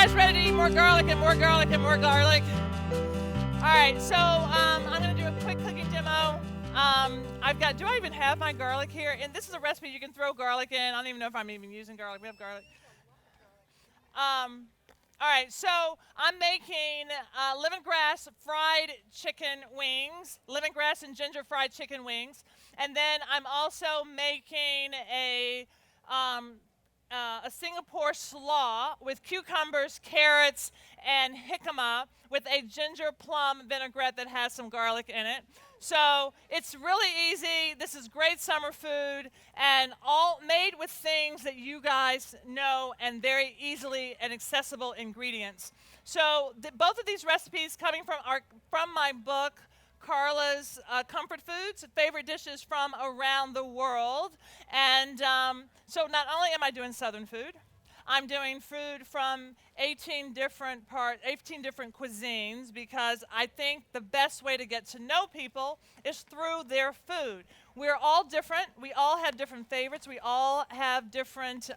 guys ready to eat more garlic and more garlic and more garlic? All right, so I'm going to do a quick cooking demo. Do I even have my garlic here? And this is a recipe you can throw garlic in. I don't even know if I'm even using garlic. We have garlic. All right, so I'm making lemongrass fried chicken wings, lemongrass and ginger fried chicken wings. And then I'm also making a Singapore slaw with cucumbers, carrots, and jicama with a ginger plum vinaigrette that has some garlic in it. So it's really easy. This is great summer food and all made with things that you guys know and very easily and accessible ingredients. So both of these recipes coming from my book, Carla's Comfort Foods, Favorite Dishes from Around the World. And so not only am I doing Southern food, I'm doing food from 18 different cuisines because I think the best way to get to know people is through their food. We're all different. We all have different favorites. We all have different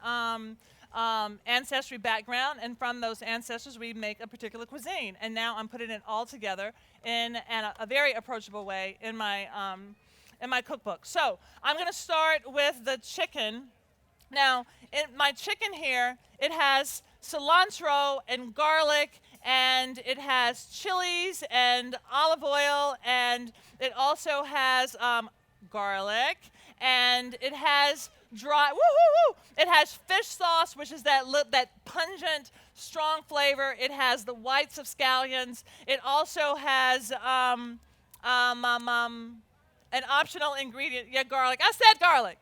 ancestry background, and from those ancestors we make a particular cuisine. And now I'm putting it all together in a very approachable way in my cookbook. So I'm going to start with the chicken. Now, in my chicken here, it has cilantro and garlic, and it has chilies and olive oil, and it also has garlic, and it has it has fish sauce, which is that pungent, strong flavor. It has the whites of scallions. It also has an optional ingredient. Yeah, garlic. I said garlic.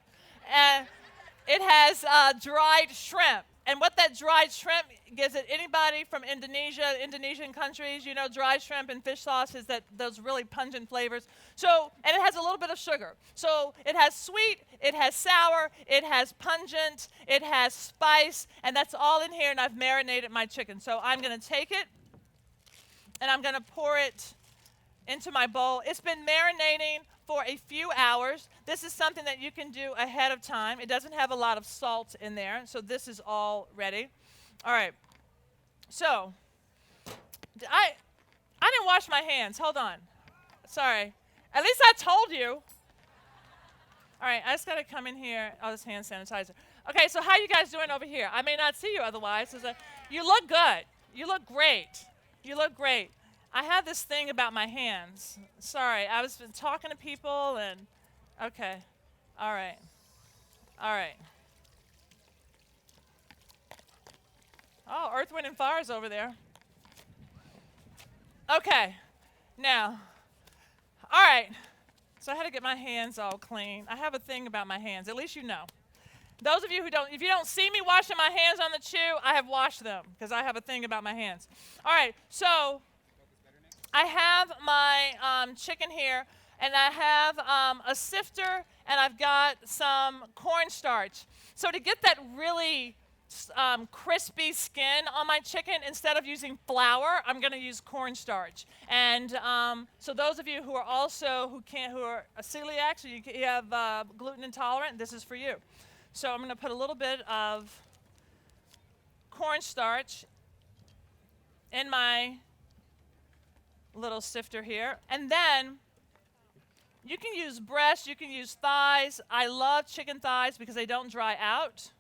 It has dried shrimp. And what that dried shrimp gives it, anybody from Indonesia, Indonesian countries, dried shrimp and fish sauce is those really pungent flavors. So, and it has a little bit of sugar. So it has sweet, it has sour, it has pungent, it has spice, and that's all in here, and I've marinated my chicken. So I'm going to take it, and I'm going to pour it into my bowl. It's been marinating for a few hours. This is something that you can do ahead of time. It doesn't have a lot of salt in there, so this is all ready. All right. So, I didn't wash my hands. Hold on. Sorry. At least I told you. All right, I just got to come in here. Oh, this hand sanitizer. Okay, so how you guys doing over here? I may not see you otherwise. You look good. You look great. You look great. I have this thing about my hands. Sorry, I was talking to people and, okay, all right. Oh, Earth, Wind, and Fire's over there. Okay, now, all right. So I had to get my hands all clean. I have a thing about my hands, at least you know. Those of you if you don't see me washing my hands on the chew, I have washed them because I have a thing about my hands. All right, so I have my chicken here, and I have a sifter, and I've got some cornstarch. So to get that really crispy skin on my chicken, instead of using flour, I'm going to use cornstarch. And so those of you who are celiac, so you have gluten intolerant, this is for you. So I'm going to put a little bit of cornstarch in my little sifter here. And then you can use breast, you can use thighs. I love chicken thighs because they don't dry out.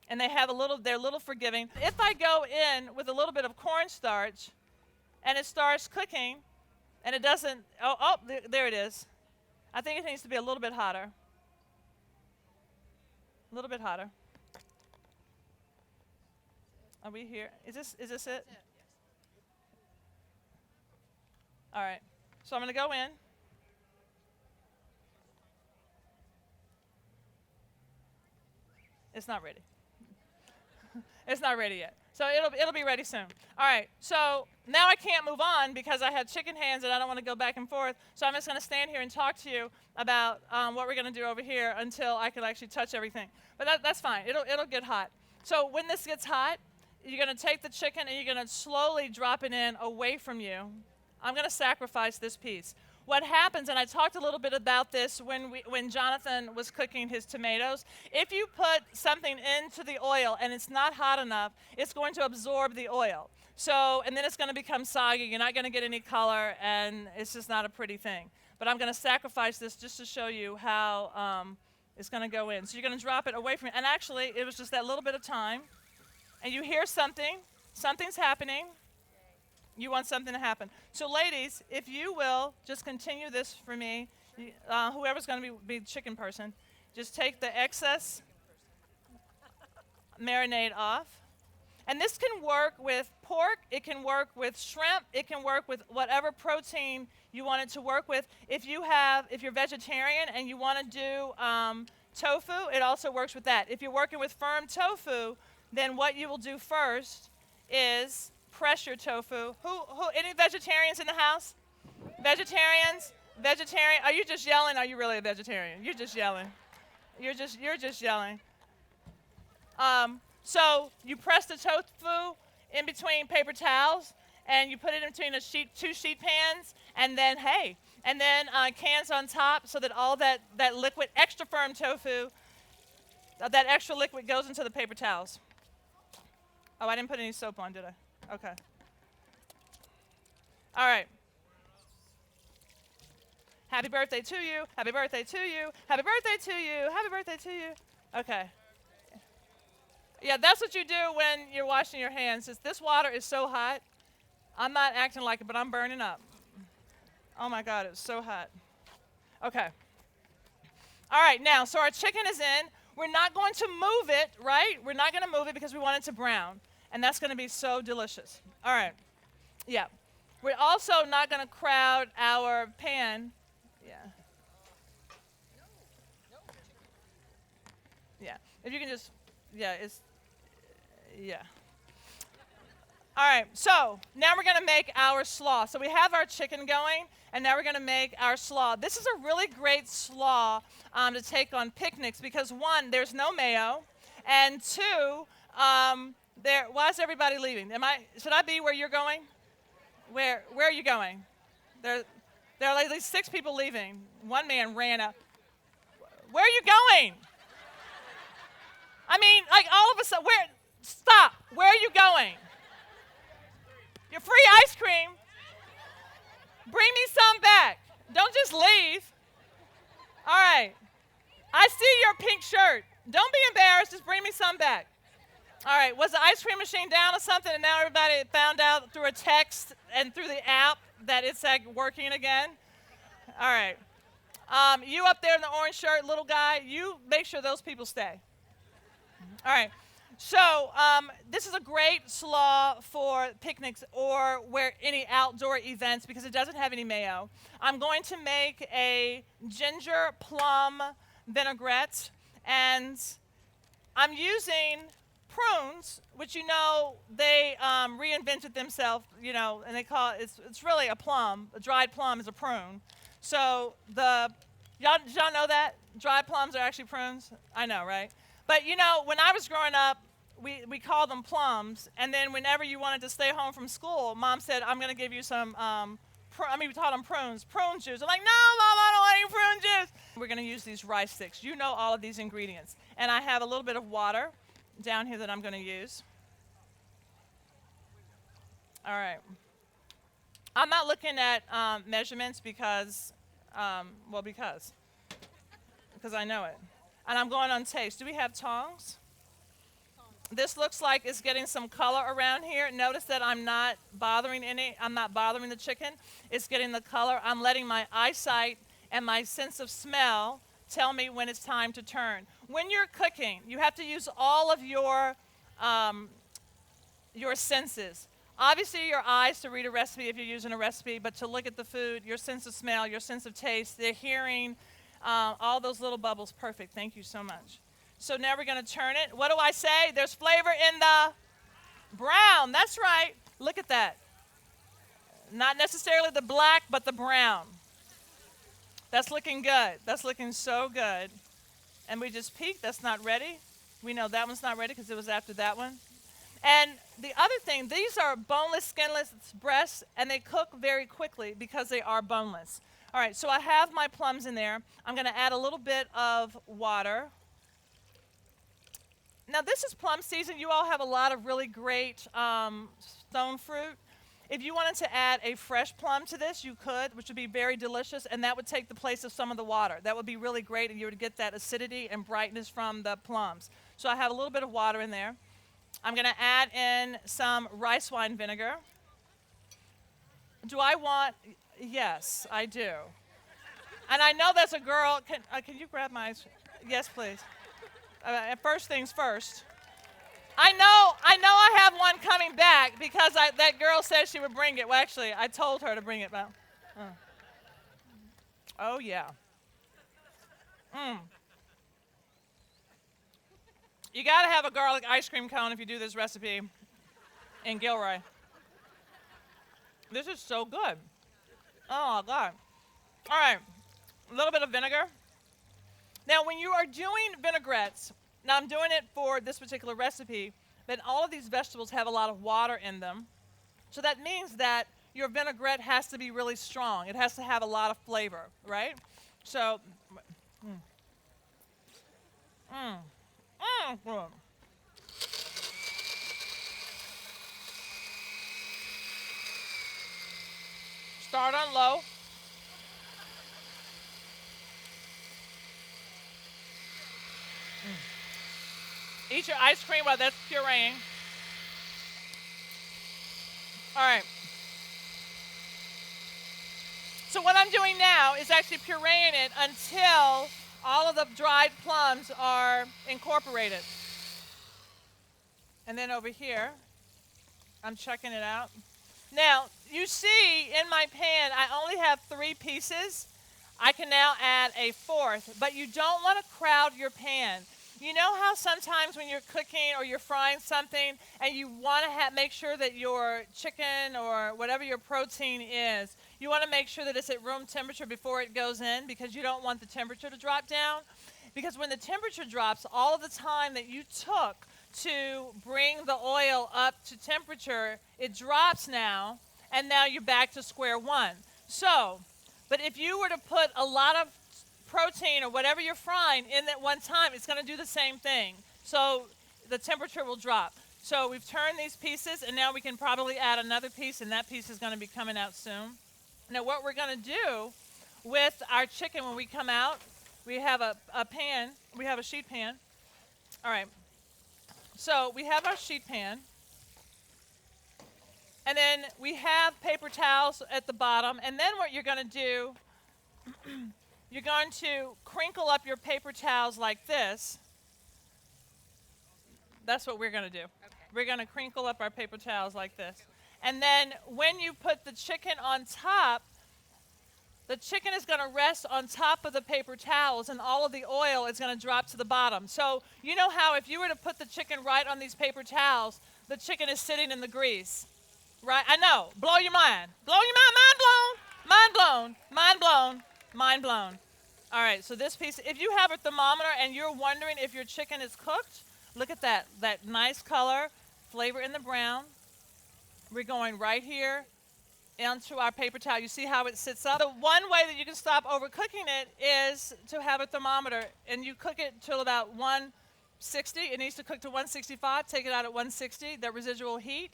And they're a little forgiving. If I go in with a little bit of cornstarch and it starts cooking and it doesn't, there it is. I think it needs to be a little bit hotter. A little bit hotter. Are we here? Is this it? All right, so I'm going to go in. It's not ready. It's not ready yet. So it'll be ready soon. All right, so now I can't move on because I have chicken hands and I don't want to go back and forth. So I'm just going to stand here and talk to you about what we're going to do over here until I can actually touch everything. But that's fine. It'll get hot. So when this gets hot, you're going to take the chicken and you're going to slowly drop it in away from you. I'm going to sacrifice this piece. what happens, and I talked a little bit about this when Jonathan was cooking his tomatoes, if you put something into the oil and it's not hot enough, it's going to absorb the oil. So, and then it's going to become soggy. You're not going to get any color, and it's just not a pretty thing. But I'm going to sacrifice this just to show you how it's going to go in. So you're going to drop it away from it. And actually, it was just that little bit of time. And you hear something. Something's happening. You want something to happen. So ladies, if you will, just continue this for me. Whoever's going to be the chicken person, just take the excess marinade off. And this can work with pork. It can work with shrimp. It can work with whatever protein you want it to work with. If you're vegetarian and you want to do tofu, it also works with that. If you're working with firm tofu, then what you will do first is press your tofu. Any vegetarians in the house? Vegetarians? Vegetarian? Are you just yelling? Are you really a vegetarian? You're just yelling. You're just yelling. So you press the tofu in between paper towels, and you put it in between two sheet pans, and then cans on top, so that all that liquid, extra firm tofu, that extra liquid goes into the paper towels. Oh, I didn't put any soap on, did I? Okay. All right. Happy birthday to you. Happy birthday to you. Happy birthday to you. Happy birthday to you. Okay. Yeah, that's what you do when you're washing your hands. This water is so hot. I'm not acting like it, but I'm burning up. Oh my God, it's so hot. Okay. All right, now, so our chicken is in. We're not going to move it, right? We're not going to move it because we want it to brown. And that's going to be so delicious. All right. Yeah. We're also not going to crowd our pan. Yeah. Yeah. If you can just, yeah. All right. So now we're going to make our slaw. So we have our chicken going, and now we're going to make our slaw. This is a really great slaw to take on picnics because, one, there's no mayo, and two, why is everybody leaving? Should I be where you're going? Where are you going? There are at least 6 people leaving. One man ran out. Where are you going? I mean, like all of a sudden, stop. Where are you going? Your free ice cream. Bring me some back. Don't just leave. All right. I see your pink shirt. Don't be embarrassed. Just bring me some back. All right, was the ice cream machine down or something, and now everybody found out through a text and through the app that it's working again? All right. You up there in the orange shirt, little guy, you make sure those people stay. All right. So this is a great slaw for picnics or any outdoor events because it doesn't have any mayo. I'm going to make a ginger plum vinaigrette, and I'm using prunes, which they reinvented themselves, and they call it's really a plum. A dried plum is a prune. So y'all know that dried plums are actually prunes? I know, right? But when I was growing up, we called them plums, and then whenever you wanted to stay home from school, Mom said, "I'm going to give you some." We called them prunes, prune juice. I'm like, "No, Mom, I don't want any prune juice." We're going to use these rice sticks. You know all of these ingredients, and I have a little bit of water down here that I'm going to use. All right. I'm not looking at measurements because I know it. And I'm going on taste. Do we have tongs? This looks like it's getting some color around here. Notice that I'm not bothering the chicken. It's getting the color. I'm letting my eyesight and my sense of smell tell me when it's time to turn. When you're cooking, you have to use all of your senses. Obviously, your eyes to read a recipe if you're using a recipe, but to look at the food, your sense of smell, your sense of taste, the hearing, all those little bubbles. Perfect. Thank you so much. So now we're going to turn it. What do I say? There's flavor in the brown. That's right. Look at that. Not necessarily the black, but the brown. That's looking good. That's looking so good. And we just peeked. That's not ready. We know that one's not ready because it was after that one. And the other thing, these are boneless, skinless breasts, and they cook very quickly because they are boneless. All right, so I have my plums in there. I'm going to add a little bit of water. Now, this is plum season. You all have a lot of really great stone fruit. If you wanted to add a fresh plum to this, you could, which would be very delicious, and that would take the place of some of the water. That would be really great, and you would get that acidity and brightness from the plums. So I have a little bit of water in there. I'm going to add in some rice wine vinegar. Do I want? Yes, I do. And I know there's a girl. Can you grab my? Yes, please. First things first. I know I have one coming back because that girl said she would bring it. Well, actually, I told her to bring it back. Oh, yeah. You got to have a garlic ice cream cone if you do this recipe in Gilroy. This is so good. Oh, God. All right, a little bit of vinegar. Now, when you are doing vinaigrettes, now I'm doing it for this particular recipe, but all of these vegetables have a lot of water in them. So that means that your vinaigrette has to be really strong. It has to have a lot of flavor, right? So, start on low. Eat your ice cream while that's pureeing. All right. So what I'm doing now is actually pureeing it until all of the dried plums are incorporated. And then over here, I'm checking it out. Now, you see in my pan, I only have 3 pieces. I can now add a 4th, but you don't want to crowd your pan. You know how sometimes when you're cooking or you're frying something and you want to make sure that your chicken or whatever your protein is, you want to make sure that it's at room temperature before it goes in because you don't want the temperature to drop down. Because when the temperature drops, all of the time that you took to bring the oil up to temperature, it drops now, and now you're back to square one. So, but if you were to put a lot of protein or whatever you're frying in at one time, it's going to do the same thing. So the temperature will drop. So we've turned these pieces, and now we can probably add another piece, and that piece is going to be coming out soon. Now what we're going to do with our chicken when we come out, we have a pan, we have a sheet pan. All right. So we have our sheet pan. And then we have paper towels at the bottom. And then what you're going to do, you're going to crinkle up your paper towels like this. That's what we're going to do. Okay. We're going to crinkle up our paper towels like this. And then when you put the chicken on top, the chicken is going to rest on top of the paper towels, and all of the oil is going to drop to the bottom. So you know how if you were to put the chicken right on these paper towels, the chicken is sitting in the grease, right? I know. Blow your mind. Blow your mind. Mind blown. Mind blown. Mind blown. Mind blown. All right, so this piece, if you have a thermometer and you're wondering if your chicken is cooked, look at that nice color, flavor in the brown. We're going right here onto our paper towel. You see how it sits up? The one way that you can stop overcooking it is to have a thermometer, and you cook it till about 160. It needs to cook to 165. Take it out at 160. That residual heat,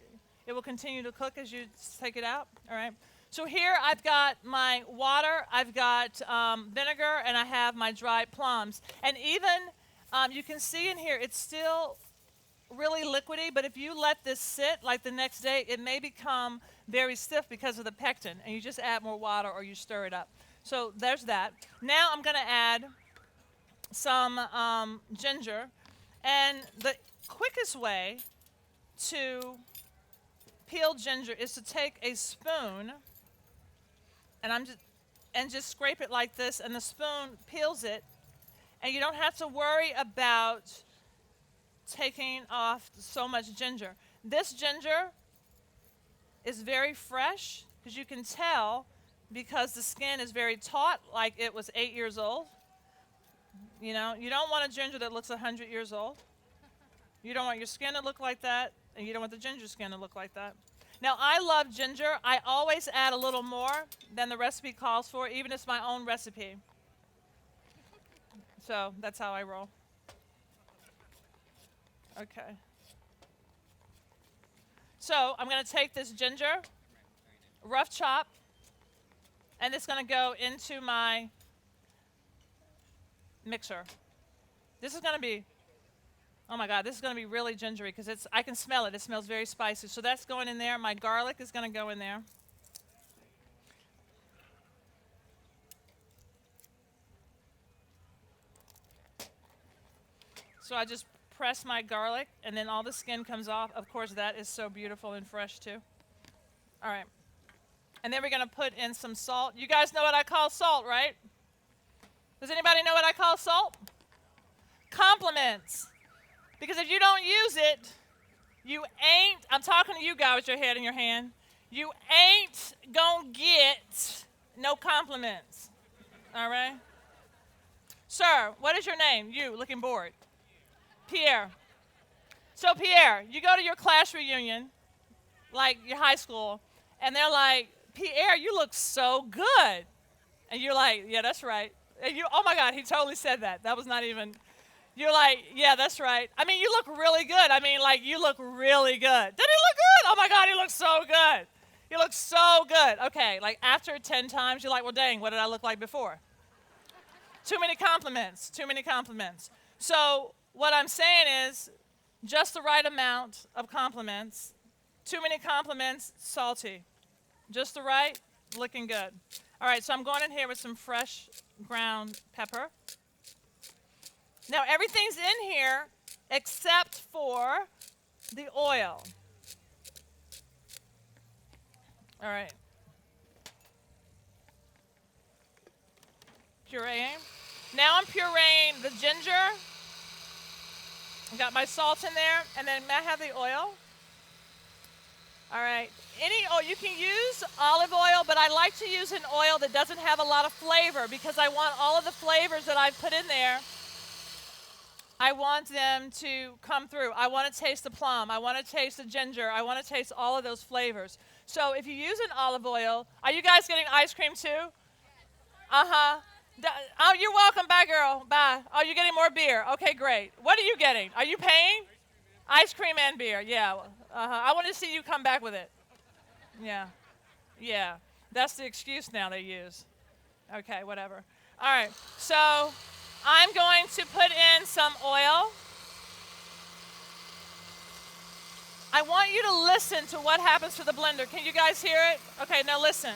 it will continue to cook as you take it out. All right. So here I've got my water, I've got vinegar, and I have my dried plums. And even you can see in here, it's still really liquidy, but if you let this sit like the next day, it may become very stiff because of the pectin, and you just add more water or you stir it up. So there's that. Now I'm going to add some ginger, and the quickest way to peel ginger is to take a spoon, and just scrape it like this, and the spoon peels it, and you don't have to worry about taking off so much ginger. This ginger is very fresh, because you can tell because the skin is very taut, like it was 8 years old. You know, you don't want a ginger that looks 100 years old. You don't want your skin to look like that, and you don't want the ginger skin to look like that. Now, I love ginger. I always add a little more than the recipe calls for, even if it's my own recipe. So that's how I roll. Okay. So I'm going to take this ginger, rough chop, and it's going to go into my mixer. This is going to be, oh my God, this is going to be really gingery because I can smell it. It smells very spicy. So that's going in there. My garlic is going to go in there. So I just press my garlic, and then all the skin comes off. Of course, that is so beautiful and fresh too. All right. And then we're going to put in some salt. You guys know what I call salt, right? Does anybody know what I call salt? Compliments. Because if you don't use it, you ain't, I'm talking to you guys with your head in your hand, you ain't gonna get no compliments. All right? Sir, what is your name? You, looking bored. Pierre. So Pierre, you go to your class reunion, like your high school, and they're like, Pierre, you look so good. And you're like, yeah, that's right. And you, oh my God, he totally said that. That was not even, you're like, yeah, that's right. I mean, you look really good. I mean, like, you look really good. Did he look good? Oh my God, he looks so good. He looks so good. Okay, like after 10 times, you're like, well, dang, what did I look like before? Too many compliments, too many compliments. So what I'm saying is just the right amount of compliments. Too many compliments, salty. Just the right, looking good. All right, so I'm going in here with some fresh ground pepper. Now everything's in here except for the oil. All right. Pureeing. Now I'm pureeing the ginger. I got my salt in there, and then may I have the oil? All right. Any oil, you can use olive oil, but I like to use an oil that doesn't have a lot of flavor because I want all of the flavors that I've put in there, I want them to come through. I want to taste the plum. I want to taste the ginger. I want to taste all of those flavors. So if you use an olive oil, are you guys getting ice cream too? Uh-huh. Oh, you're welcome. Bye, girl. Bye. Oh, you're getting more beer. Okay, great. What are you getting? Are you paying? Ice cream and beer. Yeah. Uh-huh. I want to see you come back with it. Yeah. Yeah. That's the excuse now they use. Okay, whatever. All right. So I'm going to put in some oil. I want you to listen to what happens to the blender. Can you guys hear it? Okay, now listen.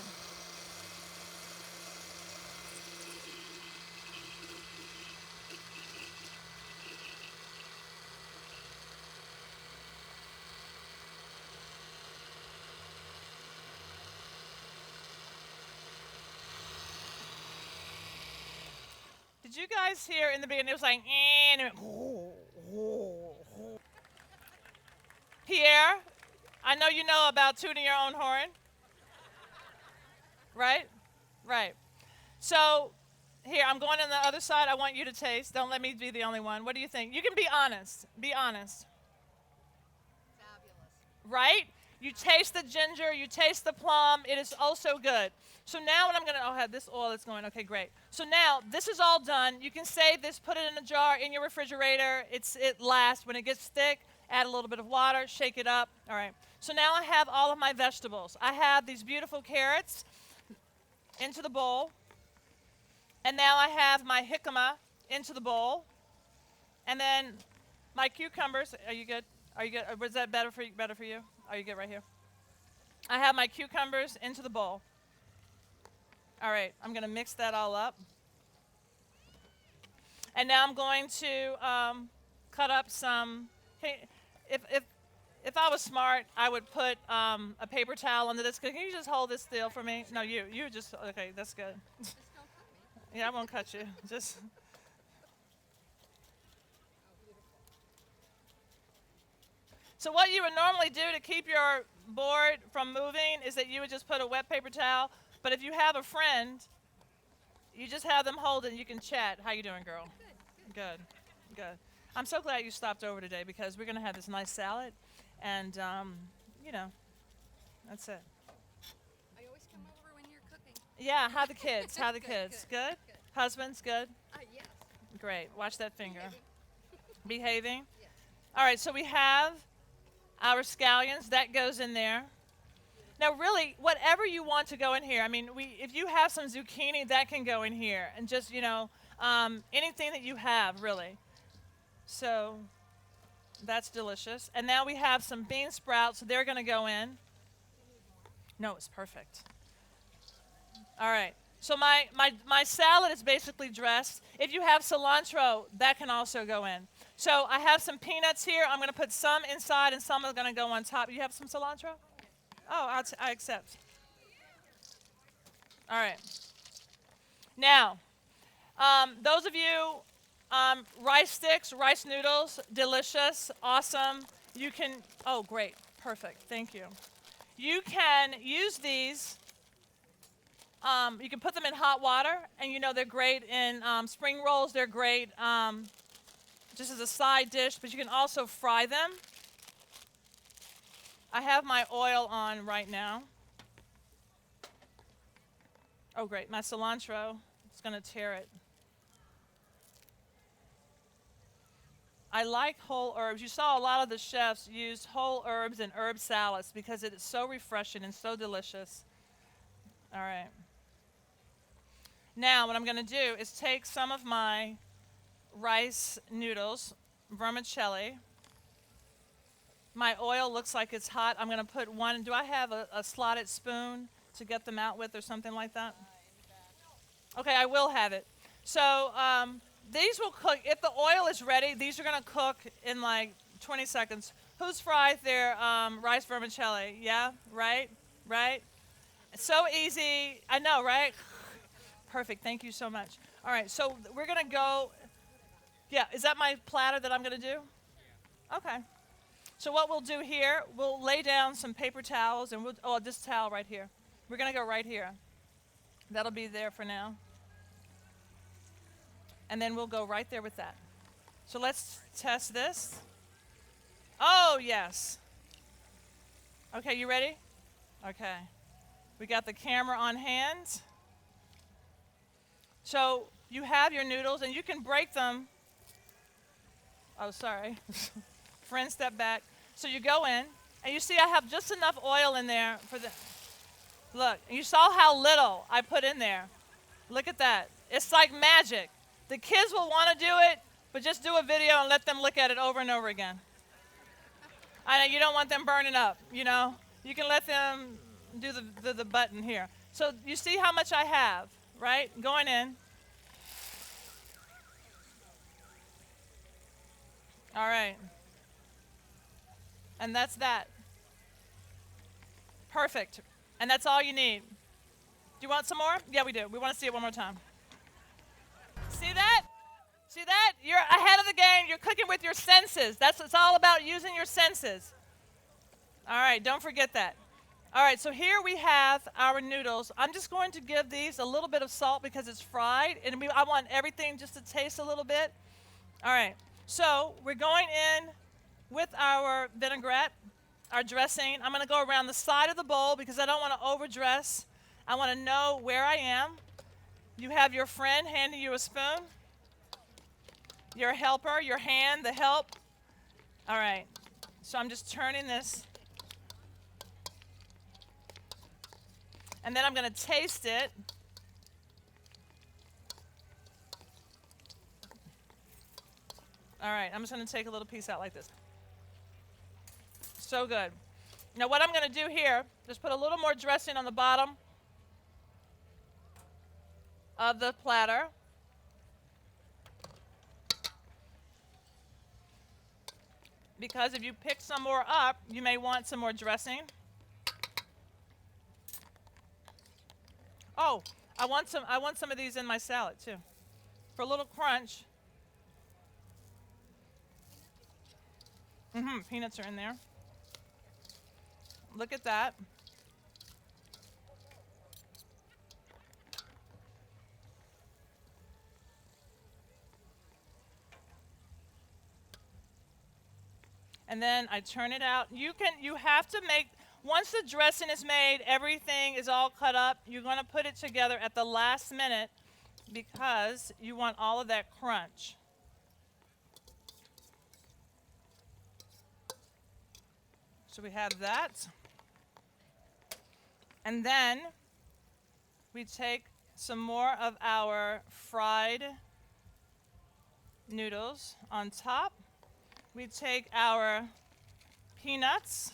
Did you guys hear in the beginning? It was like, and it went, Pierre, I know you know about tooting your own horn. Right? Right. So, here, I'm going on the other side. I want you to taste. Don't let me be the only one. What do you think? You can be honest. Be honest. Fabulous. Right? You taste the ginger. You taste the plum. It is also good. So now what I'm going to, oh, have this oil that's going, okay, great. So now this is all done. You can save this, put it in a jar in your refrigerator. It lasts. When it gets thick, add a little bit of water, shake it up. All right. So now I have all of my vegetables. I have these beautiful carrots into the bowl. And now I have my jicama into the bowl. And then my cucumbers. Are you good? Are you good? Was that better for you? Are you good right here? I have my cucumbers into the bowl. All right, I'm going to mix that all up. And now I'm going to cut up some. If I was smart, I would put a paper towel under this. Can you just hold this still for me? No, you just, okay, that's good. Just don't cut me. Yeah, I won't cut you. Just. So what you would normally do to keep your board from moving is that you would just put a wet paper towel. But if you have a friend, you just have them hold it and you can chat. How you doing, girl? Good. Good. I'm so glad you stopped over today because we're going to have this nice salad. And, you know, That's it. I always come over when you're cooking. Yeah, how the kids? How the kids? Good? Good. Husband's good? Yes. Great. Watch that finger. Behaving. Behaving? Yes. All right, so we have our scallions. That goes in there. Now, really, whatever you want to go in here. I mean, if you have some zucchini, that can go in here. And just, anything that you have, really. So that's delicious. And now we have some bean sprouts. So they're going to go in. No, it's perfect. All right. So my salad is basically dressed. If you have cilantro, that can also go in. So I have some peanuts here. I'm going to put some inside and some are going to go on top. You have some cilantro? Oh, I accept. All right. Now, those of you, rice sticks, rice noodles, delicious, awesome. You can, oh, great, perfect, thank you. You can use these, you can put them in hot water, and they're great in spring rolls, they're great just as a side dish, but you can also fry them. I have my oil on right now. Oh, great, my cilantro is going to tear it. I like whole herbs. You saw a lot of the chefs use whole herbs and herb salads because it is so refreshing and so delicious. All right. Now, what I'm going to do is take some of my rice noodles, vermicelli. My oil looks like it's hot. I'm going to put one. Do I have a slotted spoon to get them out with or something like that? Okay, I will have it. So these will cook. If the oil is ready, these are going to cook in like 20 seconds. Who's fried their rice vermicelli? Yeah, right? So easy. I know, right? Perfect. Thank you so much. All right, so we're going to go. Yeah, is that my platter that I'm going to do? Okay. So what we'll do here, we'll lay down some paper towels, and this towel right here. We're going to go right here. That'll be there for now. And then we'll go right there with that. So let's test this. Oh, yes. Okay, you ready? Okay. We got the camera on hand. So you have your noodles, and you can break them. Oh, sorry. Friend, step back. So you go in, and you see I have just enough oil in there for the... Look, you saw how little I put in there. Look at that. It's like magic. The kids will want to do it, but just do a video and let them look at it over and over again. I know you don't want them burning up, You can let them do the button here. So you see how much I have, right? Going in. All right. And that's that. Perfect. And that's all you need. Do you want some more? Yeah, we do. We want to see it one more time. See that? See that? You're ahead of the game. You're cooking with your senses. It's all about using your senses. All right, don't forget that. All right, so here we have our noodles. I'm just going to give these a little bit of salt because it's fried, and I want everything just to taste a little bit. All right, so we're going in with our vinaigrette, our dressing. I'm going to go around the side of the bowl because I don't want to overdress. I want to know where I am. You have your friend handing you a spoon, your helper, your hand, the help. All right, so I'm just turning this. And then I'm going to taste it. All right, I'm just going to take a little piece out like this. So good. Now what I'm going to do here, just put a little more dressing on the bottom of the platter. Because if you pick some more up, you may want some more dressing. Oh, I want some of these in my salad too. For a little crunch. Peanuts are in there. Look at that. And then I turn it out. You have to make, Once the dressing is made, everything is all cut up, you're going to put it together at the last minute because you want all of that crunch. So we have that. And then we take some more of our fried noodles on top. We take our peanuts.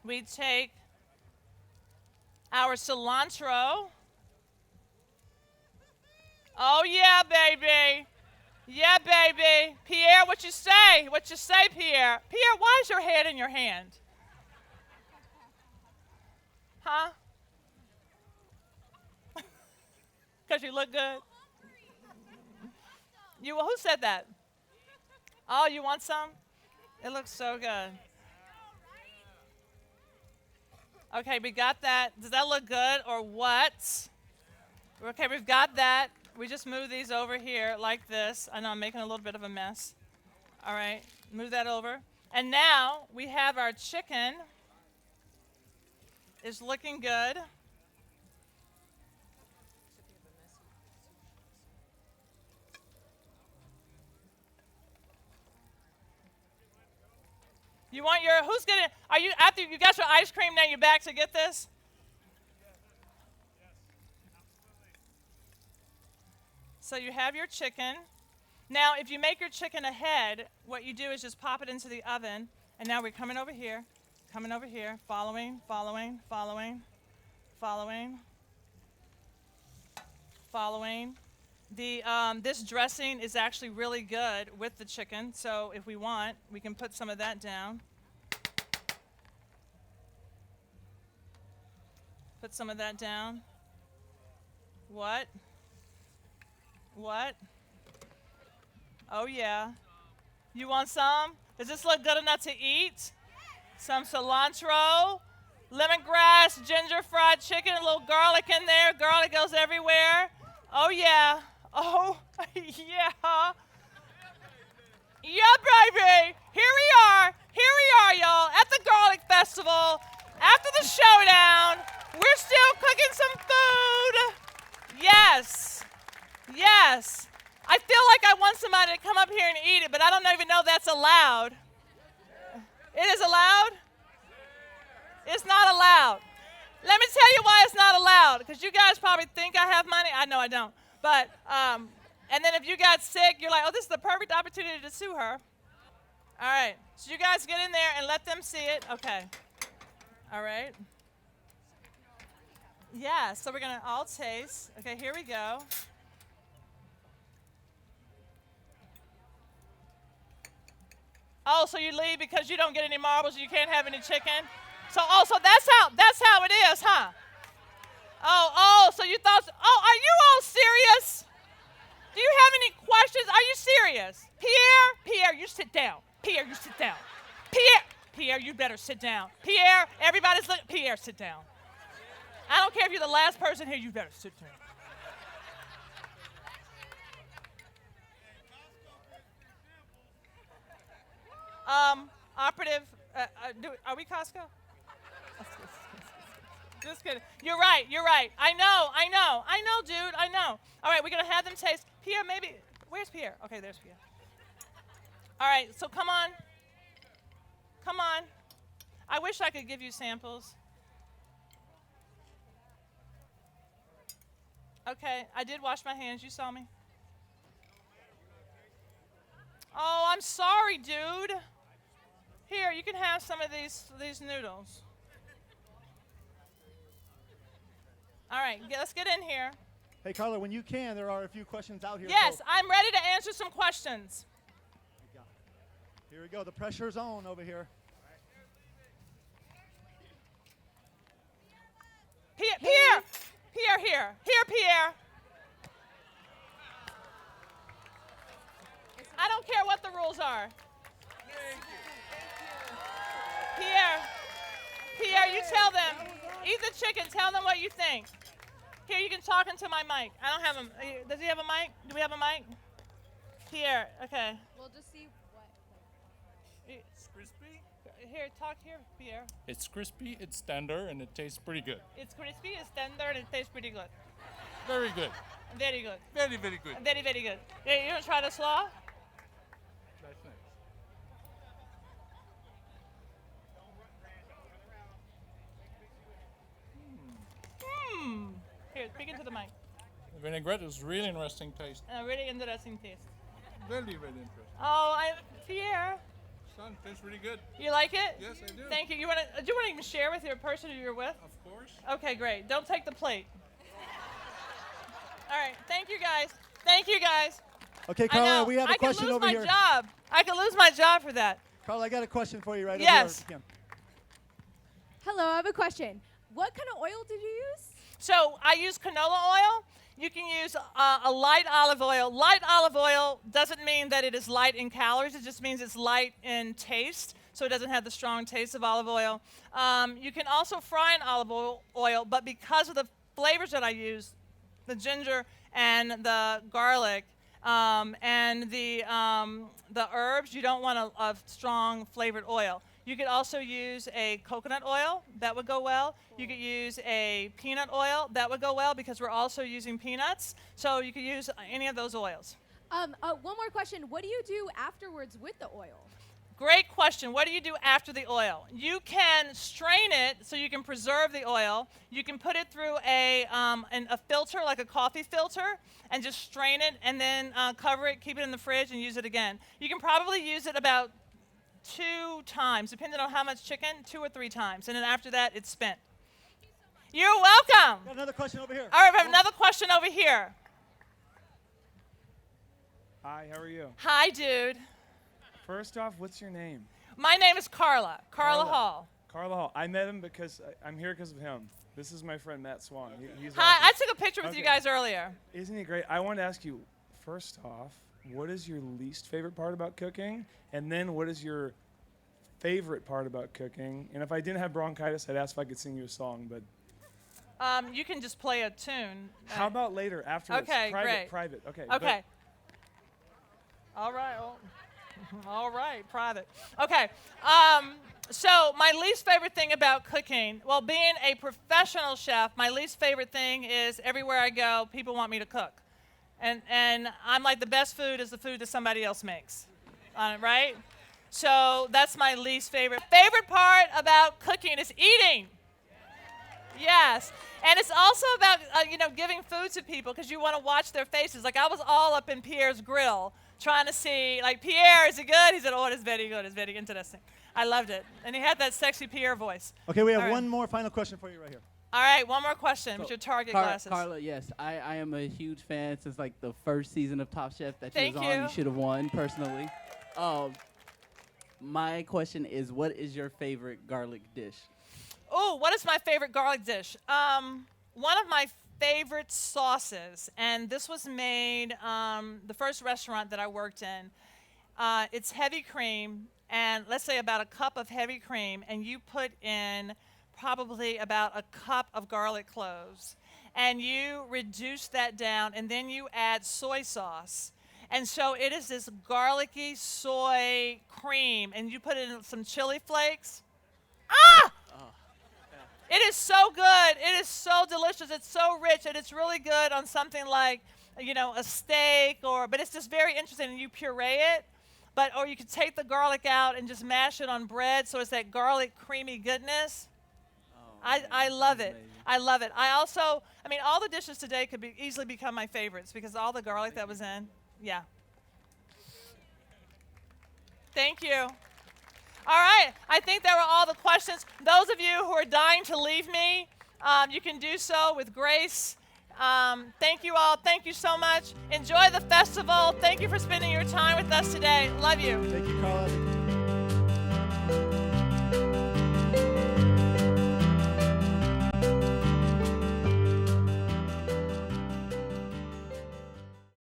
We take our cilantro. Oh yeah, baby. Yeah, baby. Pierre, what you say? What you say, Pierre? Pierre, why is your head in your hand? Huh? Because you look good? Who said that? Oh, you want some? It looks so good. Okay, we got that. Does that look good or what? Okay, we've got that. We just move these over here like this. I know I'm making a little bit of a mess. All right, move that over. And now we have our chicken. It's looking good. You want your, who's gonna, are you, after you got your ice cream, now you're back to get this? So you have your chicken. Now, if you make your chicken ahead, what you do is just pop it into the oven. And now we're coming over here, following, following, following, following, following. This dressing is actually really good with the chicken, so if we want, we can put some of that down. Put some of that down. What? What? Oh yeah. You want some? Does this look good enough to eat? Some cilantro, lemongrass, ginger fried chicken, a little garlic in there. Garlic goes everywhere. Oh yeah. Oh, yeah. Yeah, baby. Here we are, y'all, at the Garlic Festival. After the showdown, we're still cooking some food. Yes. Yes. I feel like I want somebody to come up here and eat it, but I don't even know that's allowed. It is allowed? It's not allowed. Let me tell you why it's not allowed, because you guys probably think I have money. I know I don't. But, and then if you got sick, you're like, oh, this is the perfect opportunity to sue her. All right. So you guys get in there and let them see it. Okay. All right. Yeah, so we're going to all taste. Okay, here we go. Oh, so you leave because you don't get any marbles and you can't have any chicken? So that's how it is, huh? So you thought, are you all serious? Do you have any questions? Are you serious? Pierre, you sit down. Pierre, you sit down. Pierre, you better sit down. Pierre, everybody's looking. Pierre, sit down. I don't care if you're the last person here, you better sit down. Operative, are we Costco? Just kidding. You're right. I know, dude, I know. All right, we're going to have them taste. Pierre, maybe, where's Pierre? Okay, there's Pierre. All right, so come on. I wish I could give you samples. Okay, I did wash my hands. You saw me. Oh, I'm sorry, dude. Here, you can have some of these noodles. All right, let's get in here. Hey, Carla, when you can, there are a few questions out here. Yes, so I'm ready to answer some questions. here we go. The pressure's on over here. Pierre, here, Pierre. I don't care what the rules are. Pierre, you tell them. Eat the chicken. Tell them what you think. Here, you can talk into my mic. I don't have him. Does he have a mic? Do we have a mic? Here, okay. We'll just see what. It's crispy. Here, talk here, Pierre. It's crispy, it's tender, and it tastes pretty good. It's crispy, it's tender, and it tastes pretty good. Very good. Very good. Very, very good. Very, very good. Hey, you want to try the slaw? That's nice. Here, speak into the mic. The vinaigrette is really interesting taste. A really interesting taste. Very, very interesting. Oh, Pierre, Son, tastes really good. you like it? Yes, I do. Thank you. Do you want to even share with your person who you're with? Of course. Okay, great. Don't take the plate. All right. Thank you, guys. Thank you, guys. Okay, I Carla, know. we have a I question could lose over my here. job. I could lose my job for that. Carla, I got a question for you right Yes. over here. Hello, I have a question. What kind of oil did you use? So I use canola oil. You can use a light olive oil. Light olive oil doesn't mean that it is light in calories. It just means it's light in taste, so it doesn't have the strong taste of olive oil. You can also fry in olive oil, but because of the flavors that I use, the ginger and the garlic and the herbs, you don't want a strong flavored oil. You could also use a coconut oil. That would go well. You could use a peanut oil. That would go well because we're also using peanuts. So you could use any of those oils. One more question. What do you do afterwards with the oil? Great question. What do you do after the oil? You can strain it so you can preserve the oil. You can put it through a filter, like a coffee filter, and just strain it and then cover it, keep it in the fridge, and use it again. You can probably use it about 2 times, depending on how much chicken, 2 or 3 times. And then after that, it's spent. You're welcome. Got another question over here. All right, we have another question over here. Hi, how are you? Hi, dude. First off, what's your name? My name is Carla. Carla Hall. Carla Hall. I met him because I'm here because of him. This is my friend Matt Swan. He's Hi, awesome. I took a picture with you Okay. guys earlier. Isn't he great? I wanted to ask you, first off, what is your least favorite part about cooking? And then what is your favorite part about cooking? And if I didn't have bronchitis, I'd ask if I could sing you a song, but You can just play a tune. how about later, afterwards? Okay, private, great. Private, okay. but- Okay. All right. All right, private. Okay. So my least favorite thing about cooking, well, being a professional chef, my least favorite thing is everywhere I go, people want me to cook. And I'm like, the best food is the food that somebody else makes, right? So that's my least favorite. Favorite part about cooking is eating. Yes. And it's also about, giving food to people because you want to watch their faces. Like I was all up in Pierre's grill trying to see, like, Pierre, is it good? He said, oh, it is very good. It's very interesting. I loved it. And he had that sexy Pierre voice. Okay, we have All right. one more final question for you right here. All right, one more question with your Target glasses. Carla, yes, I am a huge fan since like the first season of Top Chef that Thank you was on. you. You should have won personally. My question is, what is your favorite garlic dish? Oh, what is my favorite garlic dish? One of my favorite sauces, and this was made the first restaurant that I worked in. It's heavy cream, and let's say about a cup of heavy cream, and you put in probably about a cup of garlic cloves, and you reduce that down, and then you add soy sauce. And so it is this garlicky soy cream, and you put in some chili flakes. Ah! It is so good. It is so delicious. It's so rich, and it's really good on something like, a steak, but it's just very interesting. And you puree it, or you could take the garlic out and just mash it on bread, so it's that garlic creamy goodness. I love it. I love it. All the dishes today could easily become my favorites because all the garlic that was in. Yeah. Thank you. All right. I think there were all the questions. Those of you who are dying to leave me, you can do so with grace. Thank you all. Thank you so much. Enjoy the festival. Thank you for spending your time with us today. Love you. Thank you, Carla.